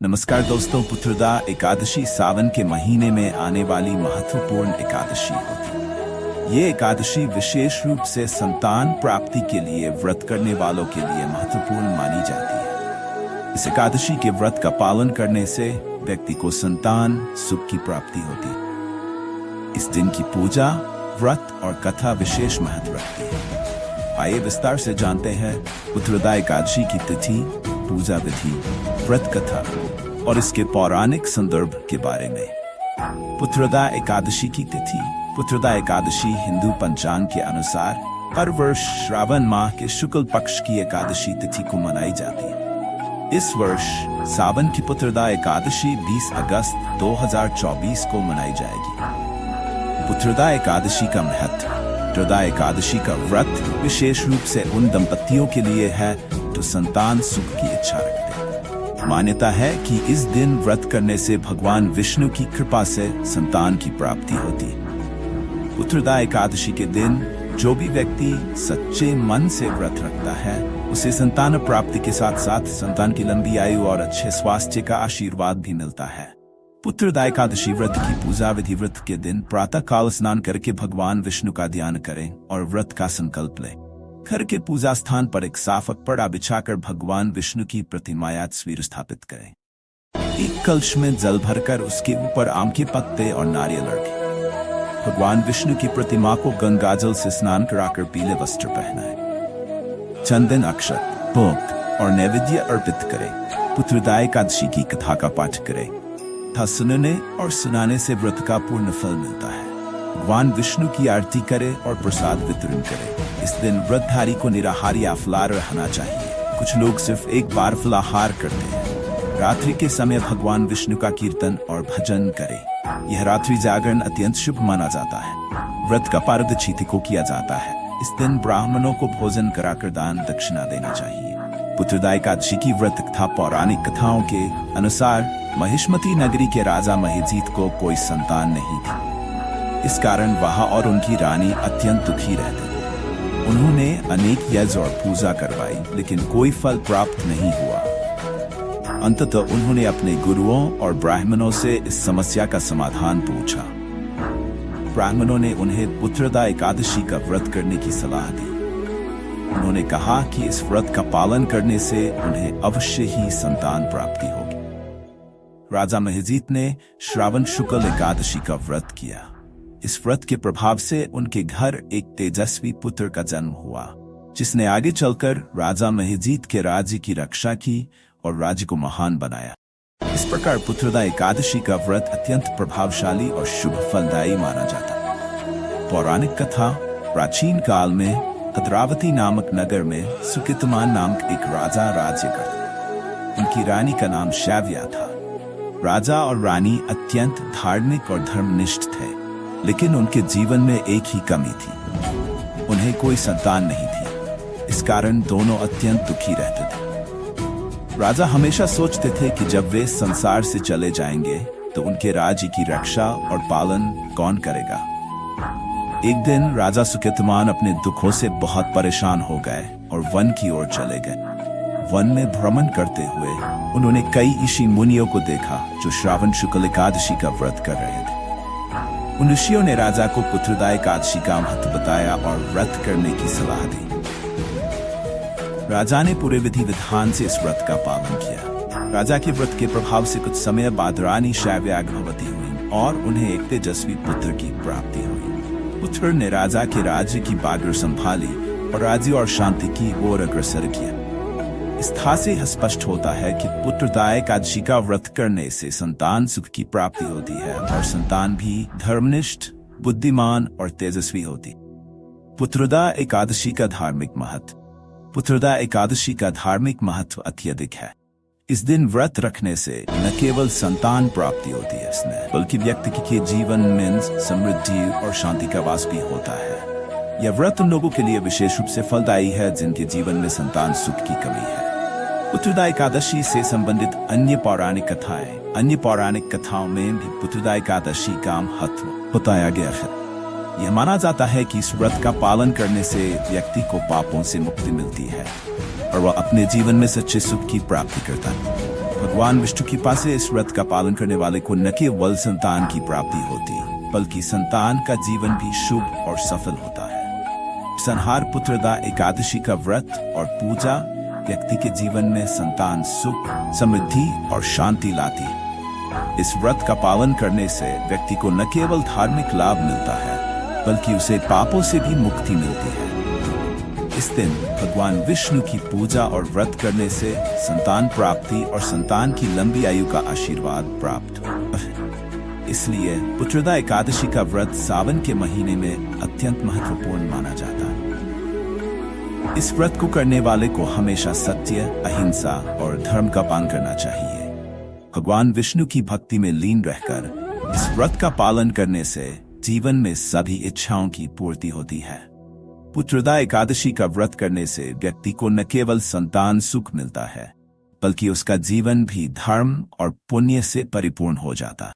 नमस्कार दोस्तों, पुत्रदा एकादशी सावन के महीने में आने वाली महत्वपूर्ण एकादशी होती है। ये एकादशी विशेष रूप से संतान प्राप्ति के लिए व्रत करने वालों के लिए महत्वपूर्ण मानी जाती है। इस एकादशी के व्रत का पालन करने से व्यक्ति को संतान सुख की प्राप्ति होती है। इस दिन की पूजा, व्रत और कथा विशेष महत्व रखती है। आइए विस्तार से जानते हैं पुत्रदा एकादशी की तिथि, पूजा विधि, व्रत कथा और इसके पौराणिक संदर्भ के बारे में। पुत्रदा एकादशी की तिथि। पुत्रदा एकादशी हिंदू पंचांग के अनुसार हर वर्ष श्रावण माह के शुक्ल पक्ष की एकादशी तिथि को मनाई जाती है। इस वर्ष सावन की पुत्रदा एकादशी 20 अगस्त 2024 को मनाई जाएगी। पुत्रदा एकादशी का महत्व। पुत्रदा एकादशी का व्रत विशेष रूप से उन दंपतियों के लिए है जो संतान सुख की इच्छा रखते हैं। मान्यता है कि इस दिन व्रत करने से भगवान विष्णु की कृपा से संतान की प्राप्ति होती है। पुत्रदा एकादशी के दिन जो भी व्यक्ति सच्चे मन से व्रत रखता है उसे संतान प्राप्ति के साथ साथ संतान की लंबी आयु और अच्छे स्वास्थ्य का आशीर्वाद भी मिलता है। पुत्रदा एकादशी व्रत की पूजा विधि। व्रत के दिन प्रातः काल स्नान करके भगवान विष्णु का ध्यान करें और व्रत का संकल्प लें। घर के पूजा स्थान पर एक साफ कपड़ा बिछाकर भगवान विष्णु की प्रतिमा या तस्वीर स्थापित करें। एक कलश में जल भरकर उसके ऊपर आम के पत्ते और नारियल रखें। भगवान विष्णु की प्रतिमा को गंगाजल से स्नान कराकर पीले वस्त्र पहनाएं। चंदन, अक्षत, भोग और नैवेद्य अर्पित करें। पुत्रदा एकादशी की कथा का पाठ करें। कथा सुनने और सुनाने से व्रत का पूर्ण फल मिलता है। भगवान विष्णु की आरती करें और प्रसाद वितरण करें। इस दिन व्रतधारी को निराहार या फलाहार रहना चाहिए। कुछ लोग सिर्फ एक बार फलाहार करते हैं। रात्रि के समय भगवान विष्णु का कीर्तन और भजन करें। यह रात्रि जागरण अत्यंत शुभ माना जाता है। व्रत का पारदर्शी को किया जाता है। इस दिन ब्राह्मणों को भोजन कराकर दान दक्षिणा देना चाहिए। पुत्रदा एकादशी की व्रत कथा। पौराणिक कथाओं के अनुसार महिष्मती नगरी के राजा महिजीत को कोई संतान नहीं थी। इस कारण वह और उनकी रानी अत्यंत दुखी रहते थे। उन्होंने अनेक यज्ञ और पूजा करवाई लेकिन कोई फल प्राप्त नहीं हुआ। अंततः उन्होंने अपने गुरुओं और ब्राह्मणों से इस समस्या का समाधान पूछा। ब्राह्मणों ने उन्हें पुत्रदा एकादशी का व्रत करने की सलाह दी। उन्होंने कहा कि इस व्रत का पालन करने से उन्हें अवश्य ही संतान प्राप्ति होगी। राजा महिजीत ने श्रावण शुक्ल एकादशी का व्रत किया। इस व्रत के प्रभाव से उनके घर एक तेजस्वी पुत्र का जन्म हुआ, जिसने आगे चलकर राजा महिजीत के राज्य की रक्षा की और राज्य को महान बनाया। इस प्रकार पुत्रदा एकादशी का व्रत अत्यंत प्रभावशाली और शुभ फलदायी माना जाता है। पौराणिक कथा। प्राचीन काल में भद्रावती नामक नगर में सुकेतुमान नामक एक राजा राज्य करता। उनकी रानी का नाम श्याव्या था। राजा और रानी अत्यंत धार्मिक और धर्मनिष्ठ थे, लेकिन उनके जीवन में एक ही कमी थी, उन्हें कोई संतान नहीं थी। इस कारण दोनों अत्यंत दुखी रहते थे। राजा हमेशा सोचते थे कि जब वे संसार से चले जाएंगे तो उनके राज्य की रक्षा और पालन कौन करेगा। एक दिन राजा सुकेतुमान अपने दुखों से बहुत परेशान हो गए और वन की ओर चले गए। वन में भ्रमण करते हुए उन्होंने कई ऋषि मुनियों को देखा जो श्रावण शुक्ल एकादशी का व्रत कर रहे थे। उन ऋषियों ने राजा को पुत्रदा एकादशी का महत्व बताया और व्रत करने की सलाह दी। राजा ने पूरे विधि विधान से इस व्रत का पालन किया। राजा के व्रत के प्रभाव से कुछ समय बाद रानी श्याव्या गर्भवती हुई और उन्हें एक तेजस्वी पुत्र की प्राप्ति हुई। पुत्र ने राजा के राज्य की बागडोर संभाली और राज्य और शांति की ओर अग्रसर किया। इस कथा से स्पष्ट होता है कि पुत्रदा एकादशी का व्रत करने से संतान सुख की प्राप्ति होती है और संतान भी धर्मनिष्ठ, बुद्धिमान और तेजस्वी होती। पुत्रदा एकादशी का धार्मिक महत्व। पुत्रदा एकादशी का धार्मिक महत्व अत्यधिक है। इस दिन व्रत रखने से न केवल संतान प्राप्ति होती है, बल्कि व्यक्ति के जीवन में समृद्धि और शांति का वास भी होता है। यह व्रत उन लोगों के लिए विशेष रूप से फलदायी है जिनके जीवन में संतान सुख की कमी है। पुत्रदा एकादशी से संबंधित अन्य पौराणिक कथाएं। अन्य पौराणिक कथाओं में भी पुत्रदा एकादशी का महत्व बताया गया है। यह माना जाता है कि इस व्रत का पालन करने से व्यक्ति को पापों से मुक्ति मिलती है और वह अपने जीवन में सच्चे सुख की प्राप्ति करता है। भगवान विष्णु की कृपा से इस व्रत का पालन करने वाले को न केवल संतान की प्राप्ति होती, बल्कि संतान का जीवन भी शुभ और सफल होता है। संहार पुत्रदा एकादशी का व्रत और पूजा व्यक्ति के जीवन में संतान सुख, समृद्धि और शांति लाती। इस व्रत का पालन करने से व्यक्ति को न केवल धार्मिक लाभ मिलता है, बल्कि उसे पापों से भी मुक्ति मिलती है। इस दिन भगवान विष्णु की पूजा और व्रत करने से संतान प्राप्ति और संतान की लंबी आयु का आशीर्वाद प्राप्त होता है। इसलिए पुत्रदा एकादशी का व्रत सावन के महीने में अत्यंत महत्वपूर्ण माना जाता है। इस व्रत को करने वाले को हमेशा सत्य, अहिंसा और धर्म का पालन करना चाहिए। भगवान विष्णु की भक्ति में लीन रहकर इस व्रत का पालन करने से जीवन में सभी इच्छाओं की पूर्ति होती है। पुत्रदा एकादशी का व्रत करने से व्यक्ति को न केवल संतान सुख मिलता है, बल्कि उसका जीवन भी धर्म और पुण्य से परिपूर्ण हो जाता है।